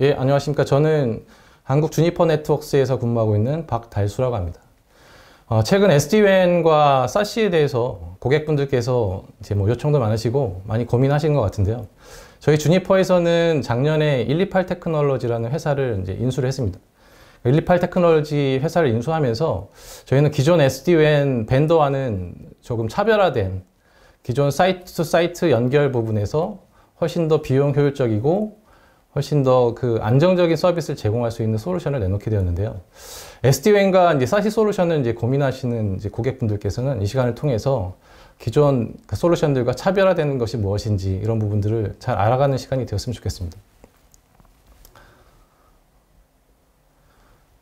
예, 안녕하십니까. 저는 한국 주니퍼 네트워크스에서 근무하고 있는 박달수라고 합니다. 최근 SD-WAN과 SASE에 대해서 고객분들께서 이제 요청도 많으시고 많이 고민하시는 것 같은데요. 저희 주니퍼에서는 작년에 128 테크놀로지라는 회사를 이제 인수를 했습니다. 128 테크놀로지 회사를 인수하면서 저희는 기존 SD-WAN 벤더와는 조금 차별화된 기존 사이트 투 사이트 연결 부분에서 훨씬 더 비용 효율적이고 훨씬 더 안정적인 서비스를 제공할 수 있는 솔루션을 내놓게 되었는데요. SD-WAN과 이제 SASE 솔루션을 이제 고민하시는 이제 고객분들께서는 이 시간을 통해서 기존 솔루션들과 차별화되는 것이 무엇인지 이런 부분들을 잘 알아가는 시간이 되었으면 좋겠습니다.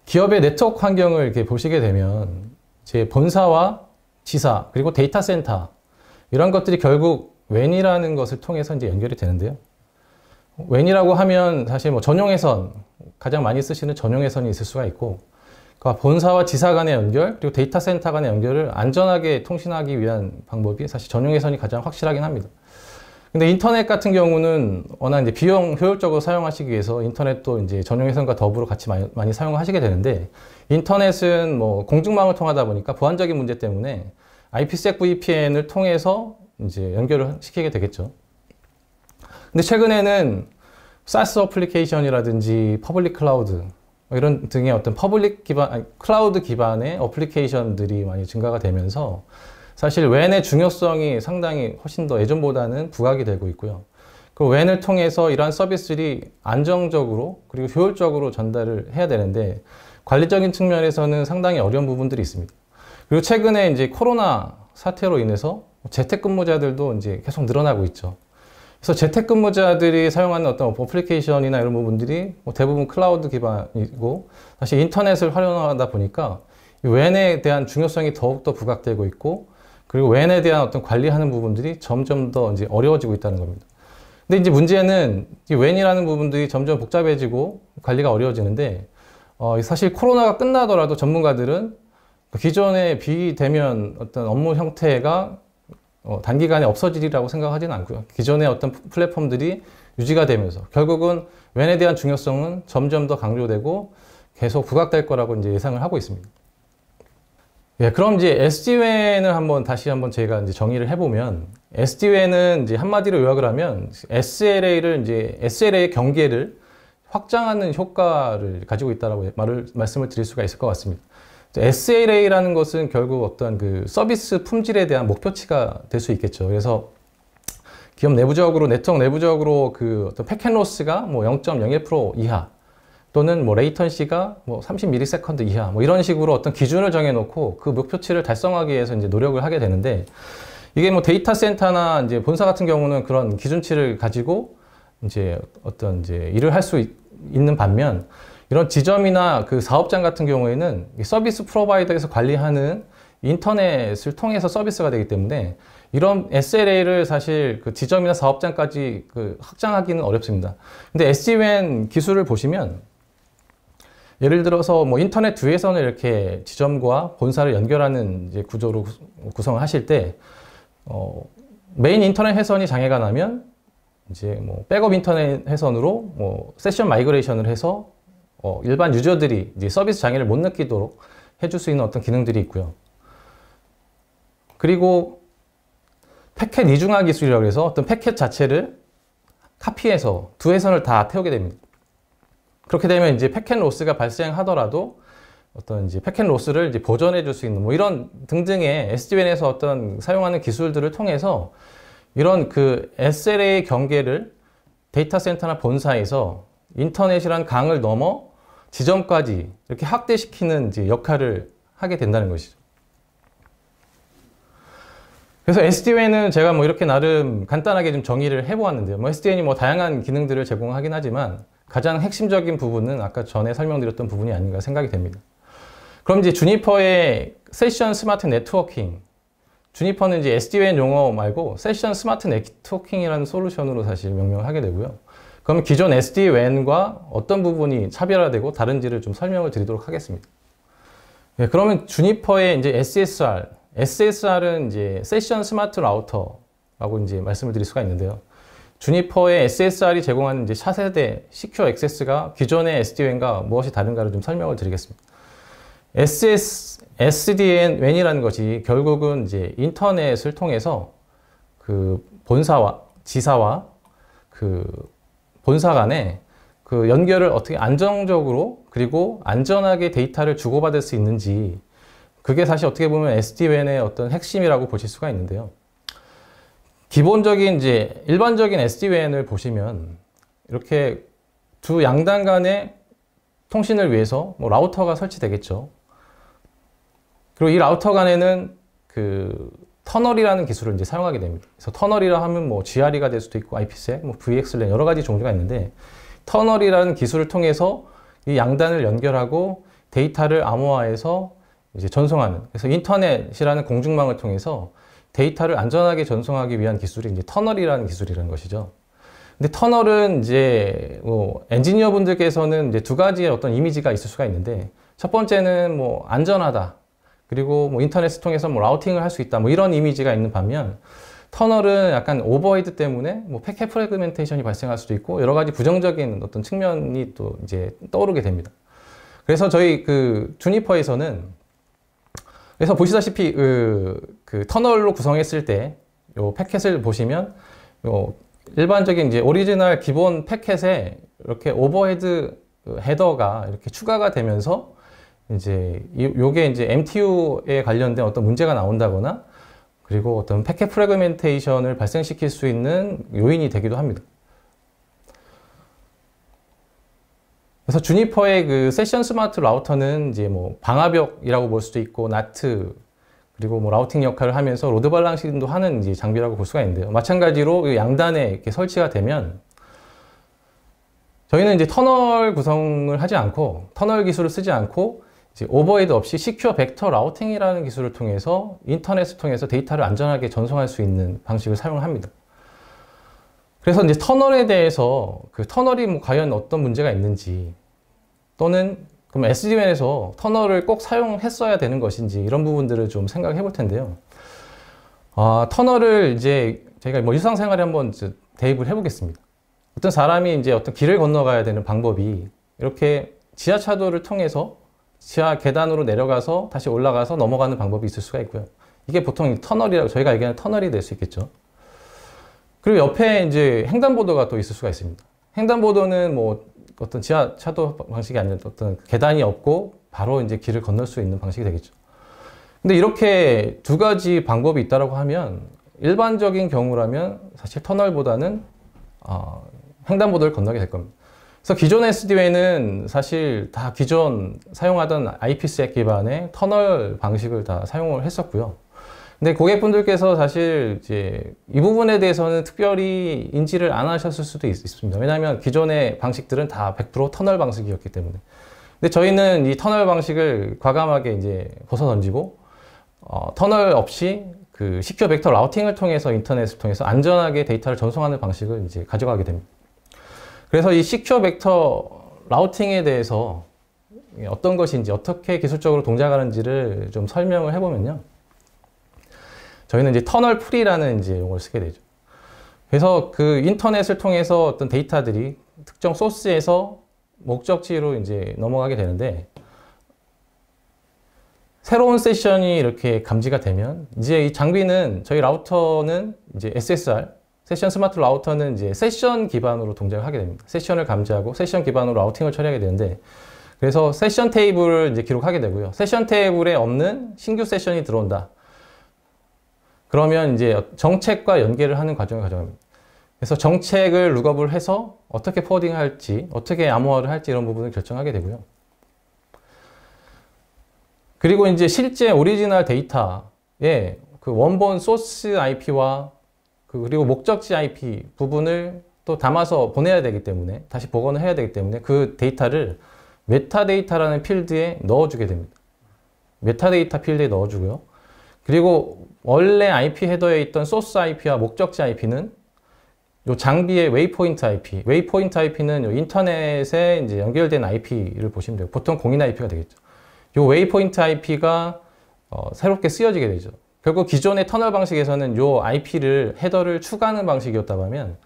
기업의 네트워크 환경을 이렇게 보시게 되면 제 본사와 지사 그리고 데이터 센터 이런 것들이 결국 WAN이라는 것을 통해서 이제 연결이 되는데요. WAN이라고 하면 사실 전용회선, 가장 많이 쓰시는 전용회선이 있을 수가 있고, 그러니까 본사와 지사 간의 연결, 그리고 데이터 센터 간의 연결을 안전하게 통신하기 위한 방법이 사실 전용회선이 가장 확실하긴 합니다. 근데 인터넷 같은 경우는 워낙 이제 비용 효율적으로 사용하시기 위해서 인터넷도 이제 전용회선과 더불어 같이 많이 사용하시게 되는데, 인터넷은 공중망을 통하다 보니까 보안적인 문제 때문에 IPsec VPN을 통해서 이제 연결을 시키게 되겠죠. 근데 최근에는 SaaS 어플리케이션이라든지 퍼블릭 클라우드 이런 등의 어떤 퍼블릭 기반, 클라우드 기반의 어플리케이션들이 많이 증가가 되면서 사실 WAN의 중요성이 상당히 훨씬 더 예전보다는 부각이 되고 있고요. 그 WAN을 통해서 이러한 서비스들이 안정적으로 그리고 효율적으로 전달을 해야 되는데 관리적인 측면에서는 상당히 어려운 부분들이 있습니다. 그리고 최근에 이제 코로나 사태로 인해서 재택근무자들도 이제 계속 늘어나고 있죠. 그래서 재택근무자들이 사용하는 어떤 어플리케이션이나 이런 부분들이 대부분 클라우드 기반이고 사실 인터넷을 활용하다 보니까 WAN에 대한 중요성이 더욱더 부각되고 있고 그리고 WAN에 대한 어떤 관리하는 부분들이 점점 더 이제 어려워지고 있다는 겁니다. 근데 이제 문제는 이 WAN이라는 부분들이 점점 복잡해지고 관리가 어려워지는데 사실 코로나가 끝나더라도 전문가들은 기존의 비대면 어떤 업무 형태가 단기간에 없어지리라고 생각하지는 않고요. 기존의 어떤 플랫폼들이 유지가 되면서 결국은 WAN에 대한 중요성은 점점 더 강조되고 계속 부각될 거라고 이제 예상을 하고 있습니다. 예, 그럼 이제 SD-WAN을 다시 한번 제가 이제 정의를 해보면 SD-WAN은 이제 한마디로 요약을 하면 SLA의 경계를 확장하는 효과를 가지고 있다라고 말씀을 드릴 수가 있을 것 같습니다. SLA라는 것은 결국 어떤 서비스 품질에 대한 목표치가 될 수 있겠죠. 그래서 기업 내부적으로, 네트워크 내부적으로 어떤 패킷로스가 0.01% 이하 또는 레이턴시가 30ms 이하 이런 식으로 어떤 기준을 정해놓고 그 목표치를 달성하기 위해서 이제 노력을 하게 되는데 이게 데이터 센터나 이제 본사 같은 경우는 그런 기준치를 가지고 이제 일을 할 수 있는 반면 이런 지점이나 사업장 같은 경우에는 서비스 프로바이더에서 관리하는 인터넷을 통해서 서비스가 되기 때문에 이런 SLA를 사실 지점이나 사업장까지 확장하기는 어렵습니다. 근데 SD-WAN 기술을 보시면 예를 들어서 인터넷 뒤에서는 이렇게 지점과 본사를 연결하는 이제 구조로 구성을 하실 때 메인 인터넷 회선이 장애가 나면 이제 백업 인터넷 회선으로 세션 마이그레이션을 해서 일반 유저들이 이제 서비스 장애를 못 느끼도록 해줄 수 있는 어떤 기능들이 있고요. 그리고 패켓 이중화 기술이라고 해서 어떤 패켓 자체를 카피해서 두 회선을 다 태우게 됩니다. 그렇게 되면 이제 패켓 로스가 발생하더라도 어떤 이제 패켓 로스를 이제 보전해 줄 수 있는 이런 등등의 SD-WAN에서 어떤 사용하는 기술들을 통해서 이런 SLA 경계를 데이터 센터나 본사에서 인터넷이란 강을 넘어 지점까지 이렇게 확대시키는 이제 역할을 하게 된다는 것이죠. 그래서 SD-WAN은 제가 이렇게 나름 간단하게 좀 정의를 해보았는데요. SD-WAN이 다양한 기능들을 제공하긴 하지만 가장 핵심적인 부분은 아까 전에 설명드렸던 부분이 아닌가 생각이 됩니다. 그럼 이제 주니퍼의 세션 스마트 네트워킹, 주니퍼는 이제 SD-WAN 용어 말고 세션 스마트 네트워킹이라는 솔루션으로 사실 명명을 하게 되고요. 그럼 기존 SD-WAN과 어떤 부분이 차별화되고 다른지를 좀 설명을 드리도록 하겠습니다. 네, 그러면 주니퍼의 이제 SSR은 이제 세션 스마트 라우터라고 이제 말씀을 드릴 수가 있는데요. 주니퍼의 SSR이 제공하는 이제 차세대 시큐어 액세스가 기존의 SD-WAN과 무엇이 다른가를 좀 설명을 드리겠습니다. SDN-WAN이라는 것이 결국은 이제 인터넷을 통해서 그 본사와 지사와 그 본사 간에 그 연결을 어떻게 안정적으로 그리고 안전하게 데이터를 주고받을 수 있는지, 그게 사실 어떻게 보면 SD-WAN의 어떤 핵심이라고 보실 수가 있는데요. 기본적인 이제 일반적인 SD-WAN을 보시면 이렇게 두 양단 간의 통신을 위해서 뭐 라우터가 설치되겠죠. 그리고 이 라우터 간에는 그 터널이라는 기술을 이제 사용하게 됩니다. 그래서 터널이라 하면 뭐 GRE가 될 수도 있고 IPsec, 뭐 VXLAN 여러 가지 종류가 있는데, 터널이라는 기술을 통해서 이 양단을 연결하고 데이터를 암호화해서 이제 전송하는, 그래서 인터넷이라는 공중망을 통해서 데이터를 안전하게 전송하기 위한 기술이 이제 터널이라는 기술이라는 것이죠. 근데 터널은 이제 뭐 엔지니어 분들께서는 이제 두 가지의 어떤 이미지가 있을 수가 있는데, 첫 번째는 뭐 안전하다, 그리고 뭐 인터넷을 통해서 뭐 라우팅을 할 수 있다, 뭐 이런 이미지가 있는 반면, 터널은 약간 오버헤드 때문에 뭐 패킷 프래그멘테이션이 발생할 수도 있고 여러 가지 부정적인 어떤 측면이 또 이제 떠오르게 됩니다. 그래서 저희 그 주니퍼에서는, 그래서 보시다시피 그 터널로 구성했을 때 요 패킷을 보시면 요 일반적인 이제 오리지널 기본 패킷에 이렇게 오버헤드 헤더가 이렇게 추가가 되면서 이제 요게 이제 MTU에 관련된 어떤 문제가 나온다거나, 그리고 어떤 패킷 프래그멘테이션을 발생시킬 수 있는 요인이 되기도 합니다. 그래서 주니퍼의 그 세션 스마트 라우터는 이제 뭐 방화벽이라고 볼 수도 있고, 나트, 그리고 뭐 라우팅 역할을 하면서 로드 밸런싱도 하는 이제 장비라고 볼 수가 있는데요. 마찬가지로 양단에 이렇게 설치가 되면 저희는 이제 터널 구성을 하지 않고, 터널 기술을 쓰지 않고 이제 오버헤드 없이 시큐어 벡터 라우팅이라는 기술을 통해서 인터넷을 통해서 데이터를 안전하게 전송할 수 있는 방식을 사용합니다. 그래서 이제 터널에 대해서 그 터널이 뭐 과연 어떤 문제가 있는지, 또는 그럼 SD-WAN에서 터널을 꼭 사용했어야 되는 것인지, 이런 부분들을 좀 생각해 볼 텐데요. 터널을 이제 저희가 뭐 일상생활에 한번 대입을 해 보겠습니다. 어떤 사람이 이제 어떤 길을 건너가야 되는 방법이 이렇게 지하차도를 통해서 지하 계단으로 내려가서 다시 올라가서 넘어가는 방법이 있을 수가 있고요. 이게 보통 터널이라고 저희가 얘기하는 터널이 될 수 있겠죠. 그리고 옆에 이제 횡단보도가 또 있을 수가 있습니다. 횡단보도는 뭐 어떤 지하차도 방식이 아니라 어떤 계단이 없고 바로 이제 길을 건널 수 있는 방식이 되겠죠. 근데 이렇게 두 가지 방법이 있다라고 하면, 일반적인 경우라면 사실 터널보다는 횡단보도를 건너게 될 겁니다. 그래서 기존 SD-WAN은 사실 다 기존 사용하던 IPsec 기반의 터널 방식을 다 사용을 했었고요. 근데 고객분들께서 사실 이제 이 부분에 대해서는 특별히 인지를 안 하셨을 수도 있습니다. 왜냐하면 기존의 방식들은 다 100% 터널 방식이었기 때문에. 근데 저희는 이 터널 방식을 과감하게 이제 벗어 던지고, 터널 없이 그 시큐어 벡터 라우팅을 통해서 인터넷을 통해서 안전하게 데이터를 전송하는 방식을 이제 가져가게 됩니다. 그래서 이 시큐어 벡터 라우팅에 대해서 어떤 것인지, 어떻게 기술적으로 동작하는지를 좀 설명을 해보면요. 저희는 이제 터널 프리라는 이제 용어를 쓰게 되죠. 그래서 그 인터넷을 통해서 어떤 데이터들이 특정 소스에서 목적지로 이제 넘어가게 되는데, 새로운 세션이 이렇게 감지가 되면 이제 이 장비는, 저희 라우터는 이제 SSR, 세션 스마트 라우터는 이제 세션 기반으로 동작을 하게 됩니다. 세션을 감지하고 세션 기반으로 라우팅을 처리하게 되는데, 그래서 세션 테이블을 이제 기록하게 되고요. 세션 테이블에 없는 신규 세션이 들어온다. 그러면 이제 정책과 연계를 하는 과정을 가져갑니다. 그래서 정책을 룩업을 해서 어떻게 포워딩을 할지, 어떻게 암호화를 할지 이런 부분을 결정하게 되고요. 그리고 이제 실제 오리지널 데이터의 그 원본 소스 IP와 그리고 목적지 IP 부분을 또 담아서 보내야 되기 때문에, 다시 복원을 해야 되기 때문에 그 데이터를 메타데이터라는 필드에 넣어주게 됩니다. 메타데이터 필드에 넣어주고요. 그리고 원래 IP 헤더에 있던 소스 IP와 목적지 IP는 요 장비의 웨이포인트 IP, 웨이포인트 IP는 요 인터넷에 이제 연결된 IP를 보시면 돼요. 보통 공인 IP가 되겠죠. 요 웨이포인트 IP가 새롭게 쓰여지게 되죠. 결국 기존의 터널 방식에서는 요 IP를 헤더를 추가하는 방식이었다면,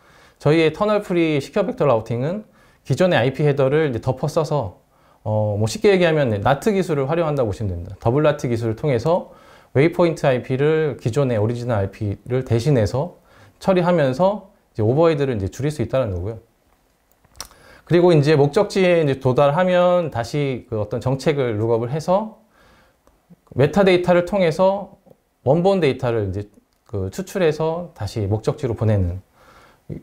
저희의 터널 프리 시큐어 벡터 라우팅은 기존의 IP 헤더를 이제 덮어 써서 뭐 쉽게 얘기하면 나트 기술을 활용한다고 보시면 됩니다. 더블 나트 기술을 통해서 웨이포인트 IP를 기존의 오리지널 IP를 대신해서 처리하면서 이제 오버헤드를 이제 줄일 수 있다는 거고요. 그리고 이제 목적지에 이제 도달하면 다시 그 어떤 정책을 룩업을 해서 메타데이터를 통해서 원본 데이터를 이제 그 추출해서 다시 목적지로 보내는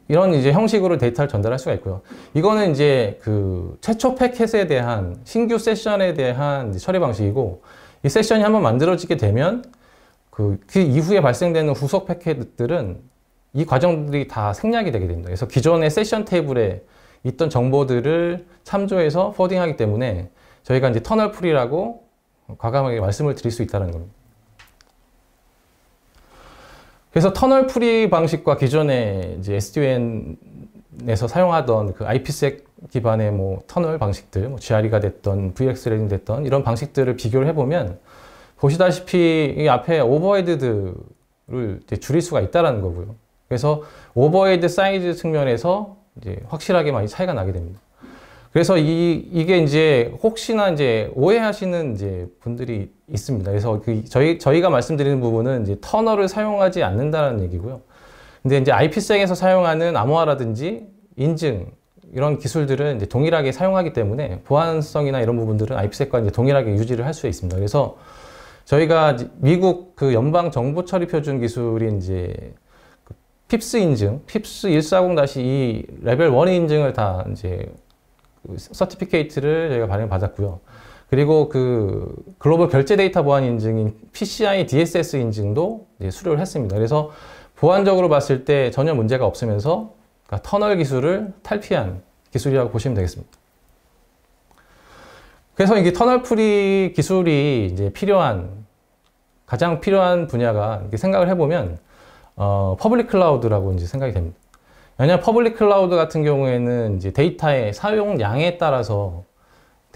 이런 이제 형식으로 데이터를 전달할 수가 있고요. 이거는 이제 그 최초 패켓에 대한 신규 세션에 대한 처리 방식이고, 이 세션이 한번 만들어지게 되면 그 이후에 발생되는 후속 패켓들은 이 과정들이 다 생략이 되게 됩니다. 그래서 기존의 세션 테이블에 있던 정보들을 참조해서 포워딩하기 때문에 저희가 이제 터널 프리라고 과감하게 말씀을 드릴 수 있다는 겁니다. 그래서 터널 프리 방식과 기존의 이제 SD-WAN에서 사용하던 그 IPsec 기반의 뭐 터널 방식들, 뭐 GRE가 됐던 VXLAN이 됐던 이런 방식들을 비교를 해보면 보시다시피 이 앞에 오버헤드를 줄일 수가 있다는 거고요. 그래서 오버헤드 사이즈 측면에서 이제 확실하게 많이 차이가 나게 됩니다. 그래서 이게 이제 혹시나 이제 오해하시는 이제 분들이 있습니다. 그래서 저희가 말씀드리는 부분은 이제 터널을 사용하지 않는다는 얘기고요. 근데 이제 IPsek에서 사용하는 암호화라든지 인증 이런 기술들은 이제 동일하게 사용하기 때문에 보안성이나 이런 부분들은 IPsek과 이제 동일하게 유지를 할 수 있습니다. 그래서 저희가 미국 그 연방 정보 처리 표준 기술이 이제 핍스 인증, 핍스 140-2 레벨 1 인증을 다 이제 서티피케이트를 저희가 발행받았고요. 그리고 그 글로벌 결제 데이터 보안 인증인 PCI DSS 인증도 이제 수료를 했습니다. 그래서 보안적으로 봤을 때 전혀 문제가 없으면서 그러니까 터널 기술을 탈피한 기술이라고 보시면 되겠습니다. 그래서 이게 터널 프리 기술이 이제 가장 필요한 분야가 이렇게 생각을 해보면 퍼블릭 클라우드라고 이제 생각이 됩니다. 왜냐하면 퍼블릭 클라우드 같은 경우에는 이제 데이터의 사용량에 따라서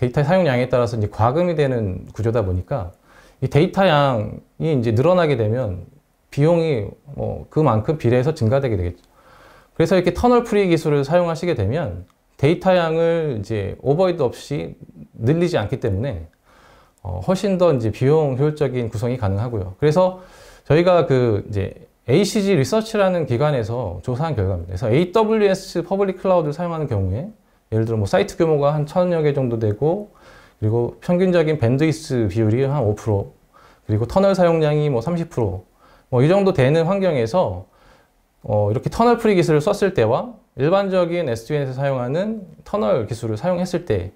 이제 과금이 되는 구조다 보니까 이 데이터 양이 이제 늘어나게 되면 비용이 뭐 그만큼 비례해서 증가되게 되겠죠. 그래서 이렇게 터널 프리 기술을 사용하시게 되면 데이터 양을 이제 오버헤드 없이 늘리지 않기 때문에 훨씬 더 이제 비용 효율적인 구성이 가능하고요. 그래서 저희가 그 이제 ACG 리서치라는 기관에서 조사한 결과입니다. 그래서 AWS 퍼블릭 클라우드를 사용하는 경우에 예를 들어 뭐 사이트 규모가 한 1000여 개 정도 되고, 그리고 평균적인 밴드위스 비율이 한 5%, 그리고 터널 사용량이 뭐 30%, 뭐 이 정도 되는 환경에서 이렇게 터널 프리 기술을 썼을 때와 일반적인 SD-WAN에서 사용하는 터널 기술을 사용했을 때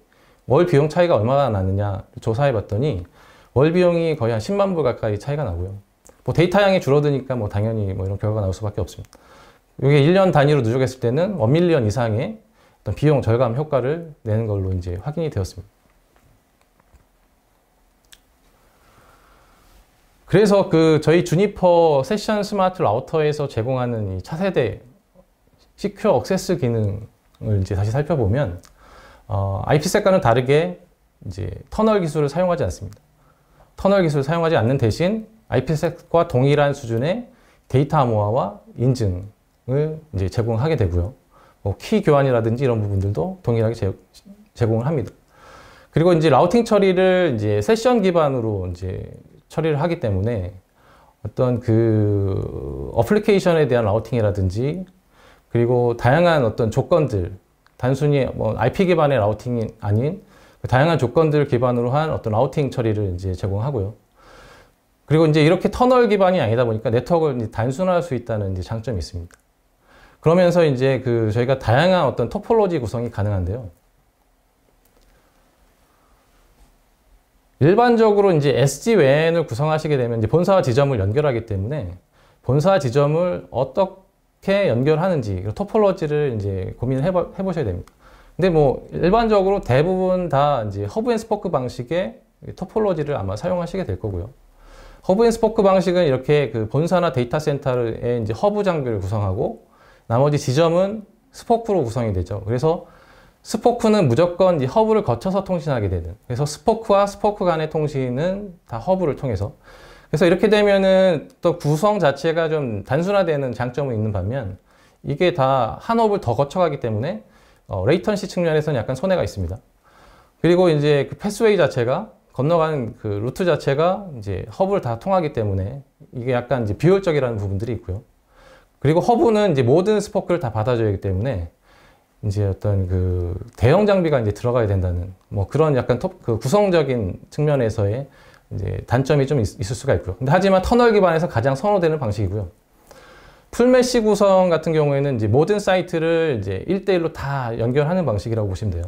월 비용 차이가 얼마나 나느냐 조사해 봤더니 월 비용이 거의 한 10만 불 가까이 차이가 나고요. 뭐 데이터 양이 줄어드니까 뭐 당연히 뭐 이런 결과가 나올 수밖에 없습니다. 이게 1년 단위로 누적했을 때는 1밀리언 이상의 어떤 비용 절감 효과를 내는 걸로 이제 확인이 되었습니다. 그래서 그 저희 주니퍼 세션 스마트 라우터에서 제공하는 이 차세대 시큐어 억세스 기능을 이제 다시 살펴보면 IPsek과는 다르게 이제 터널 기술을 사용하지 않습니다. 터널 기술을 사용하지 않는 대신 IPsek과 동일한 수준의 데이터 암호화와 인증을 이제 제공하게 되고요. 뭐 키 교환이라든지 이런 부분들도 동일하게 제공을 합니다. 그리고 이제 라우팅 처리를 이제 세션 기반으로 이제 처리를 하기 때문에 어떤 그 어플리케이션에 대한 라우팅이라든지, 그리고 다양한 어떤 조건들, 단순히 뭐 IP 기반의 라우팅이 아닌 다양한 조건들을 기반으로 한 어떤 라우팅 처리를 이제 제공하고요. 그리고 이제 이렇게 터널 기반이 아니다 보니까 네트워크를 이제 단순화할 수 있다는 이제 장점이 있습니다. 그러면서 이제 그 저희가 다양한 어떤 토폴로지 구성이 가능한데요. 일반적으로 이제 SD-WAN을 구성하시게 되면 이제 본사와 지점을 연결하기 때문에 본사와 지점을 어떻게 연결하는지 토폴로지를 이제 고민을 해보셔야 됩니다. 근데 뭐 일반적으로 대부분 다 이제 허브 앤 스포크 방식의 토폴로지를 아마 사용하시게 될 거고요. 허브 앤 스포크 방식은 이렇게 그 본사나 데이터 센터의 이제 허브 장비를 구성하고 나머지 지점은 스포크로 구성이 되죠. 그래서 스포크는 무조건 이제 허브를 거쳐서 통신하게 되는. 그래서 스포크와 스포크 간의 통신은 다 허브를 통해서. 그래서 이렇게 되면은 또 구성 자체가 좀 단순화되는 장점은 있는 반면 이게 다 한 홉을 더 거쳐가기 때문에 레이턴시 측면에서는 약간 손해가 있습니다. 그리고 이제 그 패스웨이 자체가 건너가는 그 루트 자체가 이제 허브를 다 통하기 때문에 이게 약간 이제 비효율적이라는 부분들이 있고요. 그리고 허브는 이제 모든 스포크를 다 받아줘야 하기 때문에 이제 어떤 그 대형 장비가 이제 들어가야 된다는 뭐 그런 약간 그 구성적인 측면에서의 이제 단점이 좀 있을 수가 있고요. 근데 하지만 터널 기반에서 가장 선호되는 방식이고요. 풀메시 구성 같은 경우에는 이제 모든 사이트를 이제 1대1로 다 연결하는 방식이라고 보시면 돼요.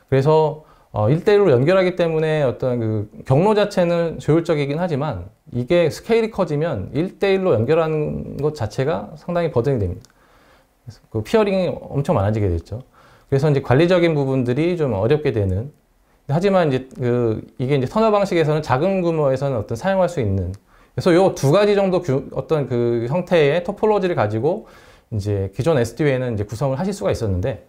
그래서 1대1로 연결하기 때문에 어떤 그 경로 자체는 조율적이긴 하지만 이게 스케일이 커지면 1대1로 연결하는 것 자체가 상당히 버든이 됩니다. 그래서 그 피어링이 엄청 많아지게 됐죠. 그래서 이제 관리적인 부분들이 좀 어렵게 되는. 하지만 이제 이게 이제 터널 방식에서는 작은 규모에서는 어떤 사용할 수 있는. 그래서 요 두 가지 정도 어떤 그 형태의 토폴로지를 가지고 이제 기존 SDWA는 이제 구성을 하실 수가 있었는데,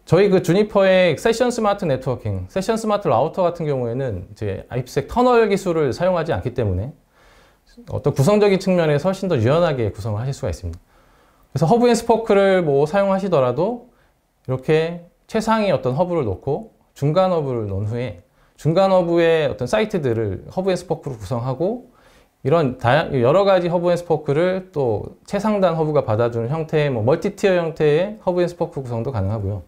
저희 그 주니퍼의 세션 스마트 네트워킹, 세션 스마트 라우터 같은 경우에는 이제 IPsec 터널 기술을 사용하지 않기 때문에 어떤 구성적인 측면에서 훨씬 더 유연하게 구성을 하실 수가 있습니다. 그래서 허브 앤 스포크를 뭐 사용하시더라도 이렇게 최상위 어떤 허브를 놓고 중간 허브를 놓은 후에 중간 허브의 어떤 사이트들을 허브 앤 스포크로 구성하고 이런 여러 가지 허브 앤 스포크를 또 최상단 허브가 받아주는 형태의 뭐 멀티티어 형태의 허브 앤 스포크 구성도 가능하고요.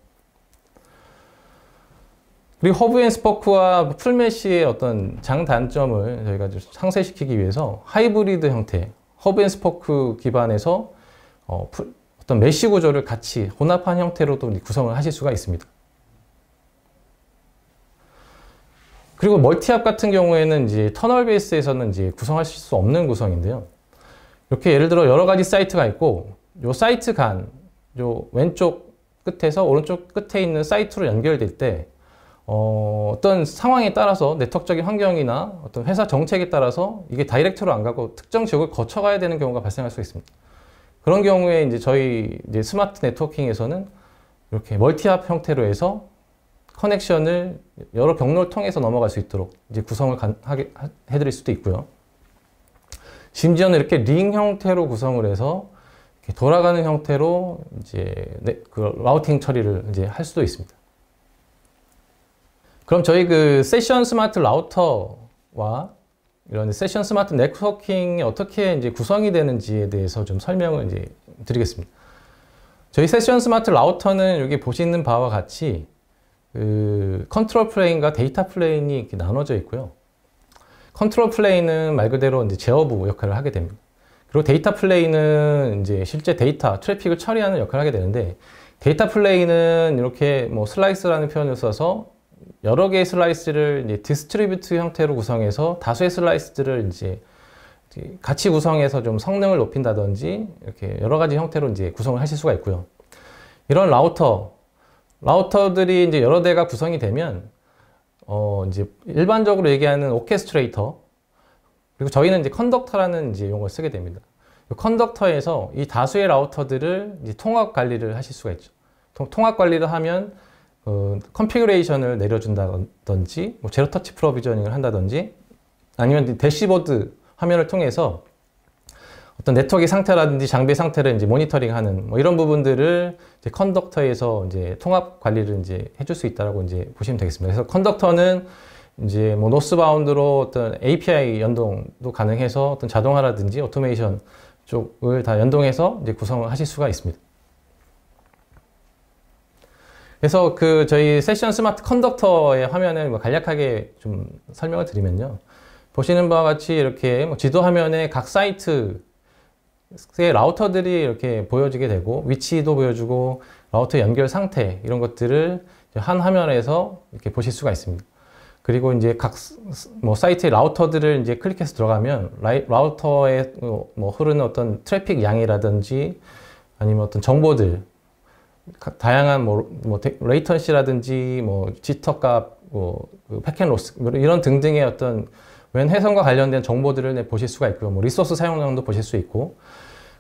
그리고 허브 앤 스포크와 풀메시의 어떤 장단점을 저희가 좀 상쇄시키기 위해서 하이브리드 형태, 허브 앤 스포크 기반에서 어떤 메쉬 구조를 같이 혼합한 형태로도 구성을 하실 수가 있습니다. 그리고 멀티합 같은 경우에는 이제 터널 베이스에서는 이제 구성하실 수 없는 구성인데요. 이렇게 예를 들어 여러 가지 사이트가 있고, 요 사이트 간, 요 왼쪽 끝에서 오른쪽 끝에 있는 사이트로 연결될 때, 어떤 상황에 따라서 네트워크적인 환경이나 어떤 회사 정책에 따라서 이게 다이렉트로 안 가고 특정 지역을 거쳐가야 되는 경우가 발생할 수 있습니다. 그런 경우에 이제 저희 이제 스마트 네트워킹에서는 이렇게 멀티합 형태로 해서 커넥션을 여러 경로를 통해서 넘어갈 수 있도록 이제 구성을 해드릴 수도 있고요. 심지어는 이렇게 링 형태로 구성을 해서 이렇게 돌아가는 형태로 이제 그 라우팅 처리를 이제 할 수도 있습니다. 그럼 저희 그 세션 스마트 라우터와 이런 세션 스마트 네트워킹이 어떻게 이제 구성이 되는지에 대해서 좀 설명을 이제 드리겠습니다. 저희 세션 스마트 라우터는 여기 보시는 바와 같이 그 컨트롤 플레인과 데이터 플레인이 이렇게 나눠져 있고요. 컨트롤 플레인은 말 그대로 이제 제어부 역할을 하게 됩니다. 그리고 데이터 플레인은 이제 실제 데이터, 트래픽을 처리하는 역할을 하게 되는데, 데이터 플레인은 이렇게 뭐 슬라이스라는 표현을 써서 여러 개의 슬라이스를 이제 디스트리뷰트 형태로 구성해서 다수의 슬라이스들을 이제 같이 구성해서 좀 성능을 높인다든지 이렇게 여러 가지 형태로 이제 구성을 하실 수가 있고요. 이런 라우터들이 이제 여러 대가 구성이 되면 이제 일반적으로 얘기하는 오케스트레이터, 그리고 저희는 이제 컨덕터라는 이제 용어를 쓰게 됩니다. 컨덕터에서 이 다수의 라우터들을 이제 통합 관리를 하실 수가 있죠. 통합 관리를 하면 컨피그레이션을 내려준다든지, 뭐 제로 터치 프로비저닝을 한다든지, 아니면 대시보드 화면을 통해서 어떤 네트워크 상태라든지 장비 상태를 이제 모니터링하는 뭐 이런 부분들을 이제 컨덕터에서 이제 통합 관리를 이제 해줄 수 있다라고 이제 보시면 되겠습니다. 그래서 컨덕터는 이제 뭐 노스바운드로 어떤 API 연동도 가능해서 어떤 자동화라든지 오토메이션 쪽을 다 연동해서 이제 구성을 하실 수가 있습니다. 그래서 그 저희 세션 스마트 컨덕터의 화면을 뭐 간략하게 좀 설명을 드리면요. 보시는 바와 같이 이렇게 뭐 지도 화면에 각 사이트의 라우터들이 이렇게 보여지게 되고, 위치도 보여주고 라우터 연결 상태 이런 것들을 한 화면에서 이렇게 보실 수가 있습니다. 그리고 이제 각 뭐 사이트의 라우터들을 이제 클릭해서 들어가면 라우터에 뭐 흐르는 어떤 트래픽 양이라든지 아니면 어떤 정보들, 다양한 뭐 레이턴시라든지 뭐 지터 값, 뭐 패킷로스 이런 등등의 어떤 웬 회선과 관련된 정보들을 보실 수가 있고요. 뭐 리소스 사용량도 보실 수 있고,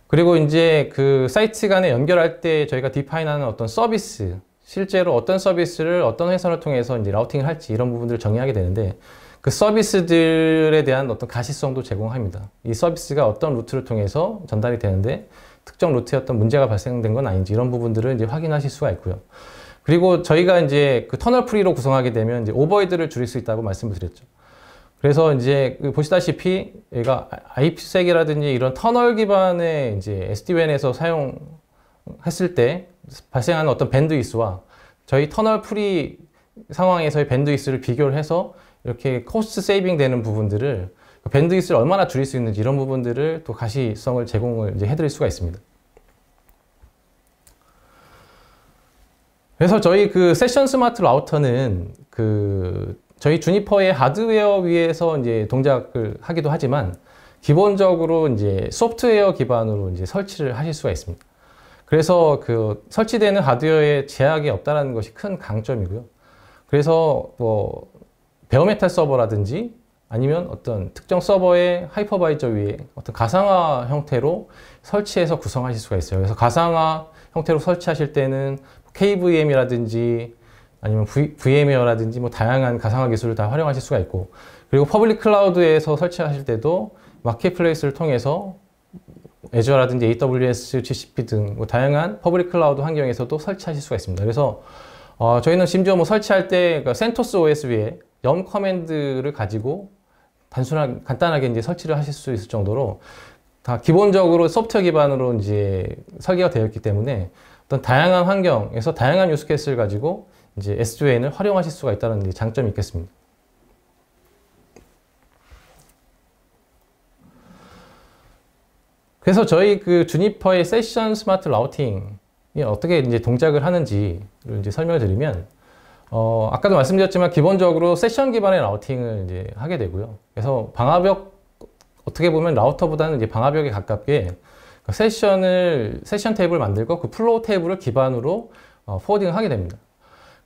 그리고 이제 그 사이트 간에 연결할 때 저희가 디파인하는 어떤 서비스, 실제로 어떤 서비스를 어떤 회선을 통해서 이제 라우팅을 할지 이런 부분들을 정의하게 되는데, 그 서비스들에 대한 어떤 가시성도 제공합니다. 이 서비스가 어떤 루트를 통해서 전달이 되는데 특정 루트에 어떤 문제가 발생된 건 아닌지 이런 부분들을 이제 확인하실 수가 있고요. 그리고 저희가 이제 그 터널 프리로 구성하게 되면 이제 오버헤드를 줄일 수 있다고 말씀을 드렸죠. 그래서 이제 보시다시피 얘가 IPsek이라든지 이런 터널 기반의 이제 SD-WAN에서 사용했을 때 발생하는 어떤 밴드위스와 저희 터널 프리 상황에서의 밴드위스를 비교를 해서 이렇게 코스트 세이빙 되는 부분들을 밴드위스를 얼마나 줄일 수 있는지 이런 부분들을 또 가시성을 제공을 이제 해드릴 수가 있습니다. 그래서 저희 그 세션 스마트 라우터는 저희 주니퍼의 하드웨어 위에서 이제 동작을 하기도 하지만 기본적으로 이제 소프트웨어 기반으로 이제 설치를 하실 수가 있습니다. 그래서 그 설치되는 하드웨어에 제약이 없다는 것이 큰 강점이고요. 그래서 뭐 베어메탈 서버라든지 아니면 어떤 특정 서버의 하이퍼바이저 위에 어떤 가상화 형태로 설치해서 구성하실 수가 있어요. 그래서 가상화 형태로 설치하실 때는 KVM이라든지 아니면 VM웨어라든지 뭐 다양한 가상화 기술을 다 활용하실 수가 있고, 그리고 퍼블릭 클라우드에서 설치하실 때도 마켓플레이스를 통해서 애저라든지 AWS, GCP 등 뭐 다양한 퍼블릭 클라우드 환경에서도 설치하실 수가 있습니다. 그래서 저희는 심지어 뭐 설치할 때 센토스 OS 위에 염 커맨드를 가지고 간단하게 이제 설치를 하실 수 있을 정도로 다 기본적으로 소프트웨어 기반으로 이제 설계가 되어 있기 때문에 어떤 다양한 환경에서 다양한 유스케이스를 가지고 이제 SD-WAN을 활용하실 수가 있다는 장점이 있겠습니다. 그래서 저희 그 주니퍼의 세션 스마트 라우팅이 어떻게 이제 동작을 하는지를 이제 설명을 드리면, 아까도 말씀드렸지만 기본적으로 세션 기반의 라우팅을 이제 하게 되고요. 그래서 방화벽, 어떻게 보면 라우터보다는 이제 방화벽에 가깝게 세션 탭을 만들고 그 플로우 탭을 기반으로 포워딩을 하게 됩니다.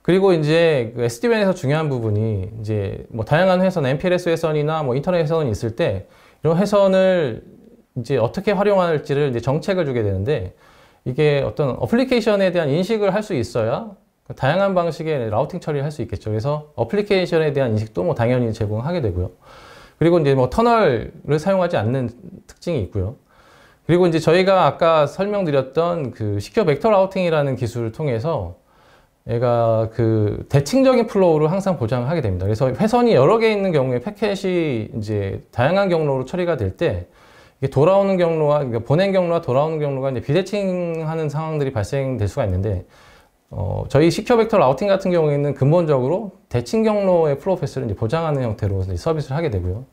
그리고 이제 그 SD-WAN에서 중요한 부분이 이제 뭐 다양한 회선, MPLS 회선이나 뭐 인터넷 회선이 있을 때 이런 회선을 이제 어떻게 활용할지를 이제 정책을 주게 되는데, 이게 어떤 어플리케이션에 대한 인식을 할 수 있어야 다양한 방식의 라우팅 처리를 할 수 있겠죠. 그래서 어플리케이션에 대한 인식도 뭐 당연히 제공하게 되고요. 그리고 이제 뭐 터널을 사용하지 않는 특징이 있고요. 그리고 이제 저희가 아까 설명드렸던 그 시큐어 벡터 라우팅이라는 기술을 통해서 얘가 그 대칭적인 플로우를 항상 보장하게 됩니다. 그래서 회선이 여러 개 있는 경우에 패켓이 이제 다양한 경로로 처리가 될 때 이게 돌아오는 경로와, 그러니까 보낸 경로와 돌아오는 경로가 이제 비대칭하는 상황들이 발생될 수가 있는데, 저희 시큐어 벡터 라우팅 같은 경우에는 근본적으로 대칭 경로의 플로우 패스를 이제 보장하는 형태로 이제 서비스를 하게 되고요.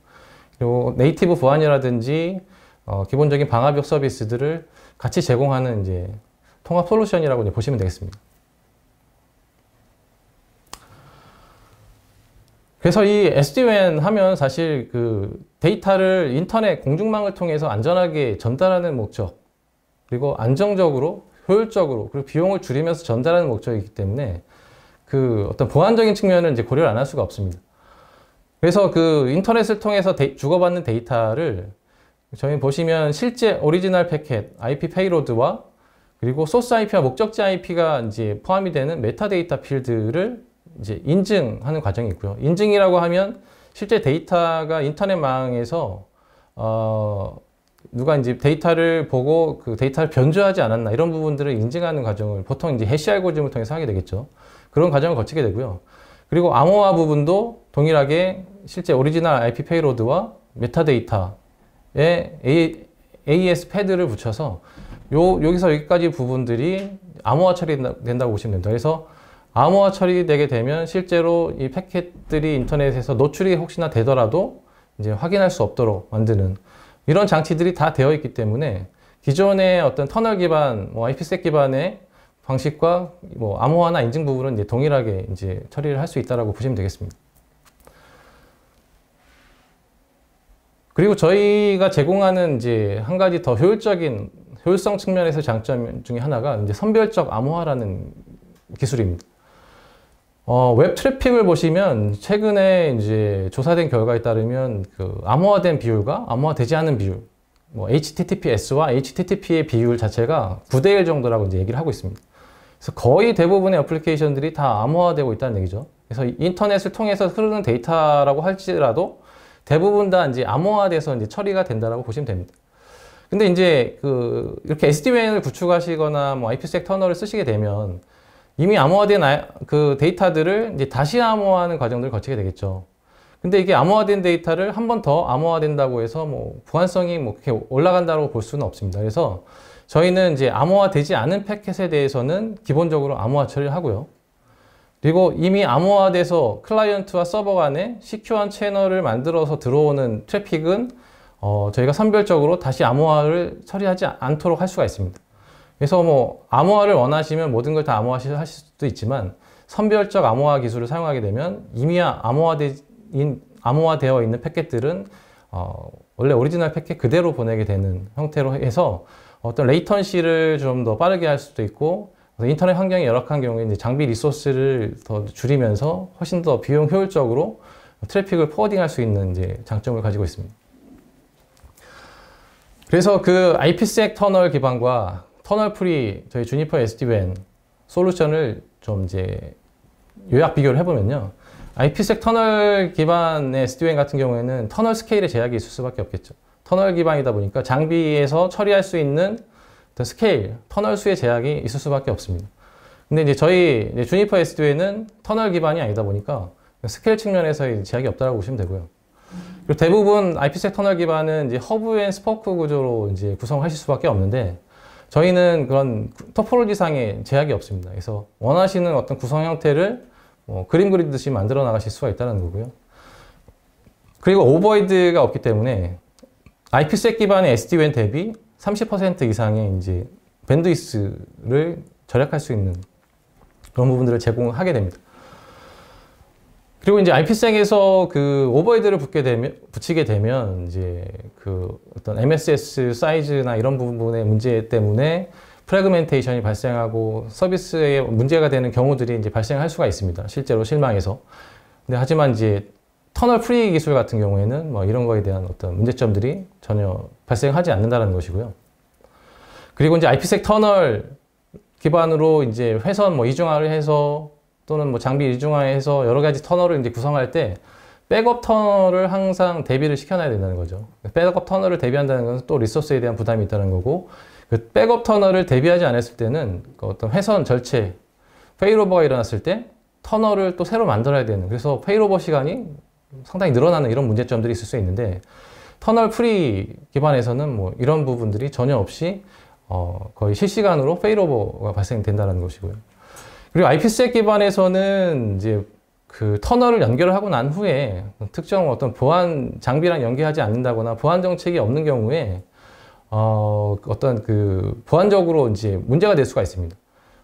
그리고 네이티브 보안이라든지 기본적인 방화벽 서비스들을 같이 제공하는 이제 통합 솔루션이라고 이제 보시면 되겠습니다. 그래서 이 SD-WAN 하면 사실 그 데이터를 인터넷 공중망을 통해서 안전하게 전달하는 목적, 그리고 안정적으로, 효율적으로, 그리고 비용을 줄이면서 전달하는 목적이기 때문에 그 어떤 보안적인 측면을 이제 고려를 안 할 수가 없습니다. 그래서 그 인터넷을 통해서 주고받는 데이터를 저희 보시면 실제 오리지널 패켓, IP 페이로드와 그리고 소스 IP와 목적지 IP가 이제 포함이 되는 메타데이터 필드를 이제 인증하는 과정이 있고요. 인증이라고 하면 실제 데이터가 인터넷망에서 누가 이제 데이터를 보고 그 데이터를 변조하지 않았나 이런 부분들을 인증하는 과정을 보통 이제 해시 알고리즘을 통해서 하게 되겠죠. 그런 과정을 거치게 되고요. 그리고 암호화 부분도 동일하게 실제 오리지널 IP 페이로드와 메타데이터에 AES 패드를 붙여서 여기서 여기까지 부분들이 암호화 처리된다고 보시면 됩니다. 그래서 암호화 처리되게 되면 실제로 이 패킷들이 인터넷에서 노출이 혹시나 되더라도 이제 확인할 수 없도록 만드는 이런 장치들이 다 되어 있기 때문에 기존의 어떤 터널 기반, 뭐 IPsec 기반의 방식과 뭐 암호화나 인증 부분은 이제 동일하게 이제 처리를 할 수 있다라고 보시면 되겠습니다. 그리고 저희가 제공하는 이제 한 가지 더 효율성 측면에서 장점 중에 하나가 이제 선별적 암호화라는 기술입니다. 웹 트래픽을 보시면 최근에 이제 조사된 결과에 따르면 그 암호화된 비율과 암호화되지 않은 비율, 뭐 HTTPS와 HTTP의 비율 자체가 9대1 정도라고 이제 얘기를 하고 있습니다. 그래서 거의 대부분의 어플리케이션들이 다 암호화되고 있다는 얘기죠. 그래서 인터넷을 통해서 흐르는 데이터라고 할지라도 대부분 다 이제 암호화돼서 이제 처리가 된다라고 보시면 됩니다. 근데 이제 이렇게 SD-WAN을 구축하시거나 뭐 IPsec 터널을 쓰시게 되면 이미 암호화된 그 데이터들을 이제 다시 암호화하는 과정들을 거치게 되겠죠. 근데 이게 암호화된 데이터를 한 번 더 암호화된다고 해서 뭐 보안성이 뭐 그렇게 올라간다고 볼 수는 없습니다. 그래서 저희는 이제 암호화되지 않은 패킷에 대해서는 기본적으로 암호화 처리를 하고요. 그리고 이미 암호화돼서 클라이언트와 서버 간에 시큐어한 채널을 만들어서 들어오는 트래픽은 저희가 선별적으로 다시 암호화를 처리하지 않도록 할 수가 있습니다. 그래서 뭐 암호화를 원하시면 모든 걸 다 암호화하실 수도 있지만 선별적 암호화 기술을 사용하게 되면 이미 암호화되어 있는 패킷들은 원래 오리지널 패킷 그대로 보내게 되는 형태로 해서 어떤 레이턴시를 좀 더 빠르게 할 수도 있고 인터넷 환경이 열악한 경우에 이제 장비 리소스를 더 줄이면서 훨씬 더 비용 효율적으로 트래픽을 포워딩할 수 있는 이제 장점을 가지고 있습니다. 그래서 그 IPsec 터널 기반과 터널 프리 저희 주니퍼 SD-WAN 솔루션을 좀 이제 요약 비교를 해보면요. IPsec 터널 기반의 SD-WAN 같은 경우에는 터널 스케일의 제약이 있을 수밖에 없겠죠. 터널 기반이다 보니까 장비에서 처리할 수 있는 스케일, 터널 수의 제약이 있을 수밖에 없습니다. 근데 이제 저희 주니퍼 SD-WAN은 터널 기반이 아니다 보니까 스케일 측면에서의 제약이 없다고 보시면 되고요. 그리고 대부분 IPsec 터널 기반은 이제 허브 앤 스포크 구조로 이제 구성하실 수밖에 없는데 저희는 그런 토포로지상의 제약이 없습니다. 그래서 원하시는 어떤 구성 형태를 그림 그리듯이 만들어 나가실 수가 있다는 거고요. 그리고 오버헤드가 없기 때문에 IPsec 기반의 SD-WAN 대비 30% 이상의 이제 밴드위스를 절약할 수 있는 그런 부분들을 제공하게 됩니다. 그리고 이제 IPsec에서 그 오버헤드를 붙이게 되면 이제 그 어떤 MSS 사이즈나 이런 부분의 문제 때문에 프래그멘테이션이 발생하고 서비스에 문제가 되는 경우들이 이제 발생할 수가 있습니다. 실제로 실망해서. 근데 하지만 이제 터널 프리 기술 같은 경우에는 뭐 이런 거에 대한 어떤 문제점들이 전혀 발생하지 않는다는 것이고요. 그리고 이제 IPsec 터널 기반으로 이제 회선 뭐 이중화를 해서 또는 뭐 장비 이중화해서 여러 가지 터널을 이제 구성할 때 백업 터널을 항상 대비를 시켜놔야 된다는 거죠. 백업 터널을 대비한다는 것은 또 리소스에 대한 부담이 있다는 거고 그 백업 터널을 대비하지 않았을 때는 그 어떤 회선 절체, 페일오버가 일어났을 때 터널을 또 새로 만들어야 되는 그래서 페일오버 시간이 상당히 늘어나는 이런 문제점들이 있을 수 있는데 터널 프리 기반에서는 뭐 이런 부분들이 전혀 없이 거의 실시간으로 페일오버가 발생된다는 것이고요. 그리고 IPsec 기반에서는 이제 그 터널을 연결하고 난 후에 특정 어떤 보안 장비랑 연계하지 않는다거나 보안 정책이 없는 경우에 어떤 그 보안적으로 이제 문제가 될 수가 있습니다.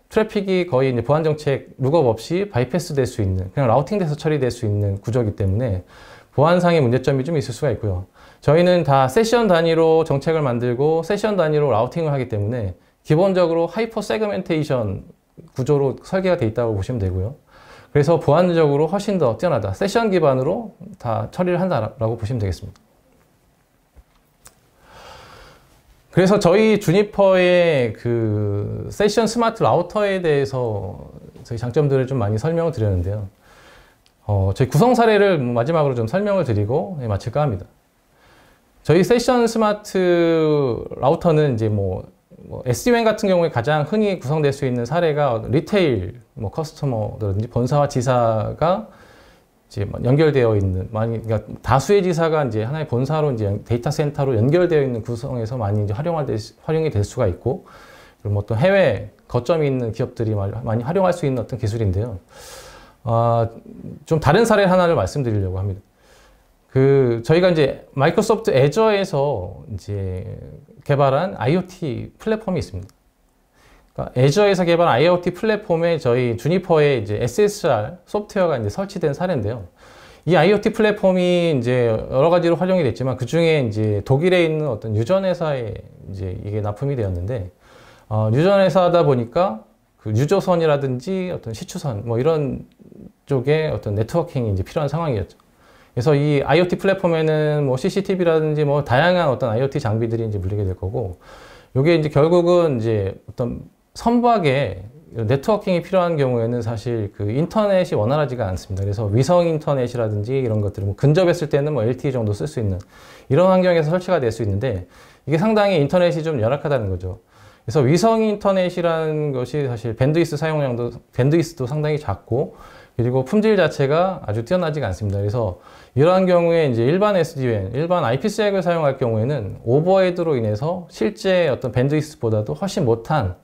트래픽이 거의 이제 보안 정책 룩업 없이 바이패스 될 수 있는 그냥 라우팅 돼서 처리될 수 있는 구조이기 때문에 보안상의 문제점이 좀 있을 수가 있고요. 저희는 다 세션 단위로 정책을 만들고 세션 단위로 라우팅을 하기 때문에 기본적으로 하이퍼 세그멘테이션 구조로 설계가 되어 있다고 보시면 되고요. 그래서 보안적으로 훨씬 더 뛰어나다. 세션 기반으로 다 처리를 한다라고 보시면 되겠습니다. 그래서 저희 주니퍼의 그 세션 스마트 라우터에 대해서 저희 장점들을 좀 많이 설명을 드렸는데요. 저희 구성 사례를 마지막으로 좀 설명을 드리고 마칠까 합니다. 저희 세션 스마트 라우터는 이제 뭐 SD-WAN 같은 경우에 가장 흔히 구성될 수 있는 사례가 리테일, 뭐 커스터머라든지 본사와 지사가 이제 연결되어 있는 그러니까 다수의 지사가 이제 하나의 본사로 이제 데이터 센터로 연결되어 있는 구성에서 많이 이제 활용이 될 수가 있고, 그리고 뭐 또 해외 거점이 있는 기업들이 많이 활용할 수 있는 어떤 기술인데요. 좀 다른 사례 하나를 말씀드리려고 합니다. 저희가 이제 마이크로소프트 애저에서 이제 개발한 IoT 플랫폼이 있습니다. 그러니까 애저에서 개발한 IoT 플랫폼에 저희 주니퍼의 이제 SSR 소프트웨어가 이제 설치된 사례인데요. 이 IoT 플랫폼이 이제 여러 가지로 활용이 됐지만 그 중에 이제 독일에 있는 어떤 유전 회사에 이제 이게 납품이 되었는데, 유전 회사다 보니까 그 유조선이라든지 어떤 시추선 뭐 이런 쪽에 어떤 네트워킹이 이제 필요한 상황이었죠. 그래서 이 IoT 플랫폼에는 뭐 CCTV라든지 뭐 다양한 어떤 IoT 장비들이 이제 물리게 될 거고, 요게 이제 결국은 이제 어떤 선박에 네트워킹이 필요한 경우에는 사실 그 인터넷이 원활하지가 않습니다. 그래서 위성 인터넷이라든지 이런 것들을 뭐 근접했을 때는 뭐 LTE 정도 쓸 수 있는 이런 환경에서 설치가 될 수 있는데 이게 상당히 인터넷이 좀 열악하다는 거죠. 그래서 위성 인터넷이라는 것이 사실 밴드위스도 상당히 작고 그리고 품질 자체가 아주 뛰어나지가 않습니다. 그래서 이러한 경우에 이제 일반 SDWAN, 일반 IPsec을 사용할 경우에는 오버헤드로 인해서 실제 어떤 밴드위스보다도 훨씬 못한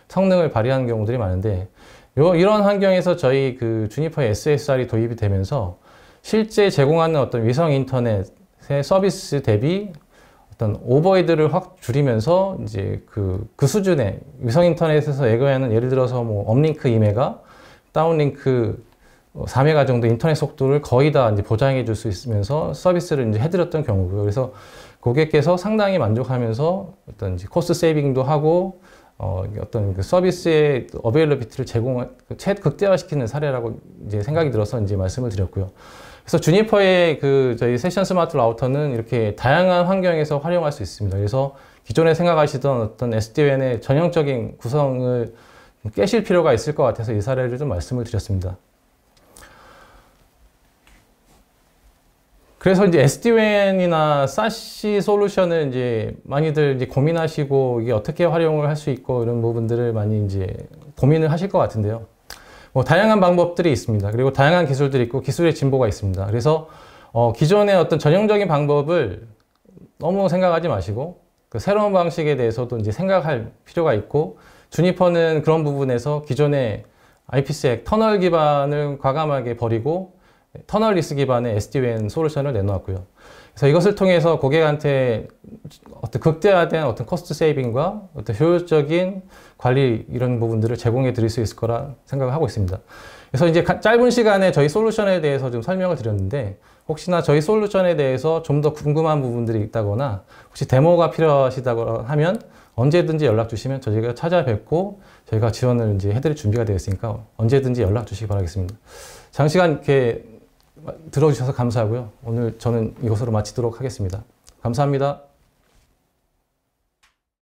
성능을 발휘하는 경우들이 많은데 이런 환경에서 저희 그 주니퍼의 SSR이 도입이 되면서 실제 제공하는 어떤 위성 인터넷의 서비스 대비 어떤 오버헤드를 확 줄이면서 이제 그 수준의 위성 인터넷에서 예고하는 예를 들어서 뭐 업링크 2메가, 다운링크 4메가 정도 인터넷 속도를 거의 다 이제 보장해 줄 수 있으면서 서비스를 이제 해드렸던 경우고요. 그래서 고객께서 상당히 만족하면서 어떤 이제 코스트 세이빙도 하고 어떤 그 서비스의 어베일러비티를 극대화시키는 사례라고 이제 생각이 들어서 이제 말씀을 드렸고요. 그래서 주니퍼의 그 저희 세션 스마트 라우터는 이렇게 다양한 환경에서 활용할 수 있습니다. 그래서 기존에 생각하시던 어떤 SDWAN의 전형적인 구성을 깨실 필요가 있을 것 같아서 이 사례를 좀 말씀을 드렸습니다. 그래서 이제 SDWAN이나 SASE 솔루션을 이제 많이들 이제 고민하시고 이게 어떻게 활용을 할 수 있고 이런 부분들을 많이 이제 고민을 하실 것 같은데요. 뭐 다양한 방법들이 있습니다. 그리고 다양한 기술들이 있고 기술의 진보가 있습니다. 그래서 기존의 어떤 전형적인 방법을 너무 생각하지 마시고 그 새로운 방식에 대해서도 이제 생각할 필요가 있고 주니퍼는 그런 부분에서 기존의 IPsec 터널 기반을 과감하게 버리고 터널리스 기반의 SDWAN 솔루션을 내놓았고요. 그래서 이것을 통해서 고객한테 어떤 극대화된 어떤 코스트 세이빙과 어떤 효율적인 관리 이런 부분들을 제공해 드릴 수 있을 거라 생각을 하고 있습니다. 그래서 이제 짧은 시간에 저희 솔루션에 대해서 좀 설명을 드렸는데 혹시나 저희 솔루션에 대해서 좀 더 궁금한 부분들이 있다거나 혹시 데모가 필요하시다고 하면 언제든지 연락 주시면 저희가 찾아뵙고 저희가 지원을 이제 해드릴 준비가 되어 있으니까 언제든지 연락 주시기 바라겠습니다. 장시간 이렇게 들어주셔서 감사하고요. 오늘 저는 이것으로 마치도록 하겠습니다. 감사합니다.